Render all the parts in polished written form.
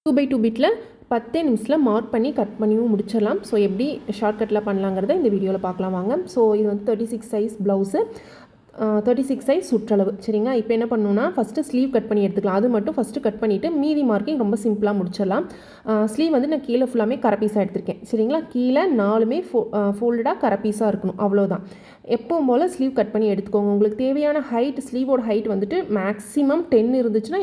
2x2 பிட்டில் 10 நிமிஷத்தில் mark பண்ணி கட் பண்ணியும் முடிச்சிடலாம். ஸோ எப்படி ஷார்ட்கட்டில் பண்ணலாங்கிறத இந்த வீடியோவில் பார்க்கலாம் வாங்க. ஸோ இது வந்து 36 சைஸ் ப்ளவுஸு, 36 சைஸ் சுற்றளவு. சரிங்களா? இப்போ என்ன பண்ணணும்னா ஃபஸ்ட்டு ஸ்லீவ் கட் பண்ணி எடுத்துக்கலாம். அது மட்டும் ஃபஸ்ட்டு கட் பண்ணிவிட்டு மீதி மார்க்கிங் ரொம்ப சிம்பிளாக முடிச்சிடலாம். ஸ்லீவ் வந்து நான் கீழே ஃபுல்லாமே கரப்பீஸாக எடுத்திருக்கேன். சரிங்களா? கீழே 4மே ஃபோல்டடாக கரப்பீஸாக இருக்கணும், அவ்வளோதான். எப்பவும் போல் ஸ்லீவ் கட் பண்ணி எடுத்துக்கோங்க. உங்களுக்கு தேவையான ஹைட், ஸ்லீவோட ஹைட் வந்துட்டு மேக்ஸிமம் 10 இருந்துச்சுன்னா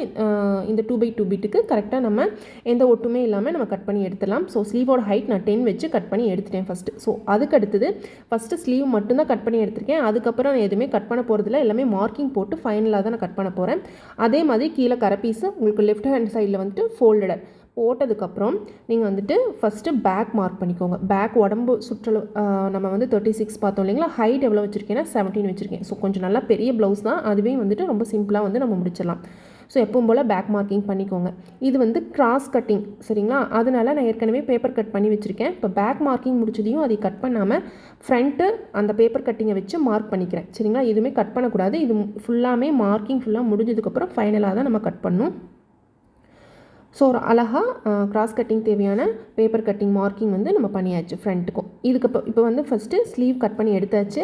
இந்த 2x2 பிட்டுக்கு கரெக்டாக நம்ம எந்த ஒட்டுமே இல்லாமல் நம்ம கட் பண்ணி எடுத்துடலாம். ஸோ ஸ்லீவோட ஹைட் நான் 10 வச்சு கட் பண்ணி எடுத்துட்டேன் ஃபஸ்ட்டு. ஸோ அதுக்கு அடுத்தது ஃபஸ்ட்டு ஸ்லீவ் மட்டும்தான் கட் பண்ணி எடுத்திருக்கேன். அதுக்கப்புறம் நான் எதுவுமே கட் பண்ண போகிறதில்ல, எல்லாமே மார்க்கிங் போட்டு ஃபைனலாக தான் நான் கட் பண்ண போகிறேன். அதே மாதிரி கீழே கரப்பீஸு உங்களுக்கு லெஃப்ட் ஹேண்ட் சைடில் வந்துட்டு ஃபோல்டட் போட்டதுக்கப்புறம் நீங்கள் வந்துட்டு ஃபஸ்ட்டு பேக் மார்க் பண்ணிக்கோங்க. பேக் உடம்பு சுற்றளவு நம்ம வந்து 36 பார்த்தோம் இல்லைங்களா? ஹைட் எவ்வளோ வச்சுருக்கேன்னா 17 வச்சுருக்கேன். ஸோ கொஞ்சம் நல்லா பெரிய ப்ளவுஸ் தான், அதுவே வந்துட்டு ரொம்ப சிம்பிளாக வந்து நம்ம முடிச்சிடலாம். ஸோ எப்பவும் போல் பேக் மார்க்கிங் பண்ணிக்கோங்க. இது வந்து கிராஸ் கட்டிங், சரிங்களா? அதனால நான் ஏற்கனவே பேப்பர் கட் பண்ணி வச்சுருக்கேன். இப்போ பேக் மார்க்கிங் முடிச்சதையும் அதை கட் பண்ணாமல் ஃப்ரண்ட்டு அந்த பேப்பர் கட்டிங்கை வச்சு மார்க் பண்ணிக்கிறேன். சரிங்களா? எதுவுமே கட் பண்ணக்கூடாது. இது ஃபுல்லாமே மார்க்கிங் ஃபுல்லாக முடிஞ்சதுக்கப்புறம் ஃபைனலாக தான் நம்ம கட் பண்ணணும். ஸோ ஒரு அழகாக கிராஸ் கட்டிங் தேவையான பேப்பர் கட்டிங் மார்க்கிங் வந்து நம்ம பண்ணியாச்சு ஃப்ரண்ட்டுக்கும். இதுக்கு இப்போ வந்து ஃபஸ்ட்டு ஸ்லீவ் கட் பண்ணி எடுத்தாச்சு.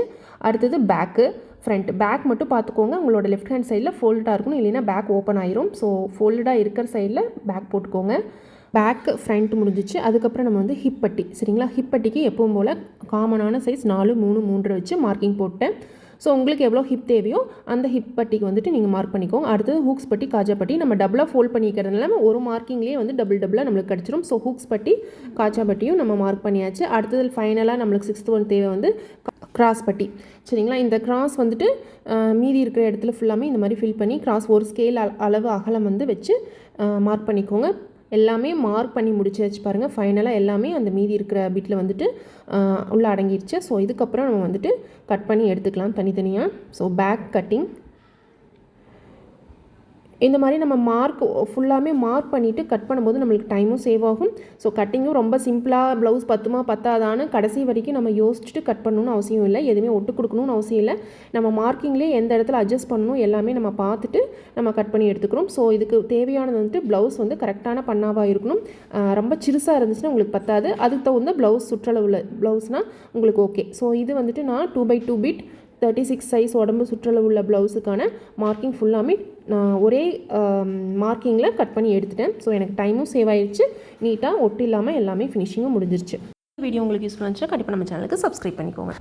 அடுத்தது பேக்கு, ஃப்ரண்ட். பேக் மட்டும் பார்த்துக்கோங்க, உங்களோட லெஃப்ட் ஹேண்ட் சைடில் ஃபோல்டாக இருக்கணும், இல்லைன்னா பேக் ஓப்பன் ஆயிரும். ஸோ ஃபோல்டாக இருக்கிற சைடில் பேக் போட்டுக்கோங்க. பேக்கு ஃப்ரண்ட் முடிஞ்சிச்சு. அதுக்கப்புறம் நம்ம வந்து ஹிப் பட்டி, சரிங்களா? ஹிப் பட்டிக்கு எப்பவும் போல் காமனான சைஸ் 4, 3, 3 வச்சு மார்க்கிங் போட்டேன். ஸோ உங்களுக்கு எவ்வளோ ஹிப் தேவையோ அந்த ஹிப் பட்டிக்கு வந்துட்டு நீங்கள் மார்க் பண்ணிக்கோங்க. அடுத்தது ஹூக்ஸ் பட்டி, காஜா பட்டி. நம்ம டபுளாக ஃபோல்ட் பண்ணிக்கிறதுனால ஒரு மார்க்கிங்லேயே வந்து டபுளாக நம்மளுக்கு கிடச்சிரும். ஸோ ஹூக்ஸ் பட்டி, காஜா பட்டியும் நம்ம மார்க் பண்ணியாச்சு. அடுத்தது ஃபைனலாக நம்மளுக்கு 6th ஒன் தேவை வந்து கிராஸ் பட்டி, சரிங்களா? இந்த கிராஸ் வந்துட்டு மீதி இருக்கிற இடத்துல ஃபுல்லாமே இந்த மாதிரி ஃபில் பண்ணி கிராஸ் ஒரு ஸ்கேல் அளவு அகலம் வந்து வச்சு மார்க் பண்ணிக்கோங்க. எல்லாமே மார்க் பண்ணி முடிச்சாச்சு பாருங்கள். ஃபைனலாக எல்லாமே அந்த மீதி இருக்கிற பிட்டில் வந்துட்டு உள்ளே அடங்கிடுச்சு. ஸோ இதுக்கப்புறம் நம்ம வந்துட்டு கட் பண்ணி எடுத்துக்கலாம் தனித்தனியாக. ஸோ பேக் கட்டிங் இந்த மாதிரி நம்ம ஃபுல்லாமே மார்க் பண்ணிவிட்டு கட் பண்ணும்போது நம்மளுக்கு டைமும் சேவ் ஆகும். ஸோ கட்டிங்கும் ரொம்ப சிம்பிளாக ப்ளவுஸ் பத்துமா பத்தாதான்னு கடைசி வரைக்கும் நம்ம யோசிச்சுட்டு கட் பண்ணணும்னு அவசியம் இல்லை, எதுவுமே ஒட்டு கொடுக்கணும்னு அவசியம் இல்லை. நம்ம மார்க்கிங்லேயே எந்த இடத்துல அட்ஜஸ்ட் பண்ணணும் எல்லாமே நம்ம பார்த்துட்டு நம்ம கட் பண்ணி எடுத்துக்கிறோம். ஸோ இதுக்கு தேவையானது வந்துட்டு ப்ளவுஸ் வந்து கரெக்டான பண்ணாவாக இருக்கணும். ரொம்ப சிறுசாக இருந்துச்சுன்னா உங்களுக்கு பத்தாது. அதுக்கு தகுந்த ப்ளவுஸ் சுற்றளவுள்ள ப்ளவுஸ்னால் உங்களுக்கு ஓகே. ஸோ இது வந்துட்டு நான் 2x2 பிட் 36 சைஸ் உடம்பு சுற்றளவு உள்ள ப்ளவுஸுக்கான மார்க்கிங் ஃபுல்லாமே நான் ஒரே மார்க்கிங்கில் கட் பண்ணி எடுத்துட்டேன். ஸோ எனக்கு டைமும் சேவ் ஆயிடுச்சு, நீட்டாக ஒட்டு இல்லாமல் எல்லாமே ஃபினிஷிங்கும் முடிஞ்சிருச்சு. வீடியோ உங்களுக்கு யூஸ்ஃபுல்லாக இருந்துச்சுன்னா கண்டிப்பாக நம்ம சேனலுக்கு சப்ஸ்கிரைப் பண்ணிக்கோங்க.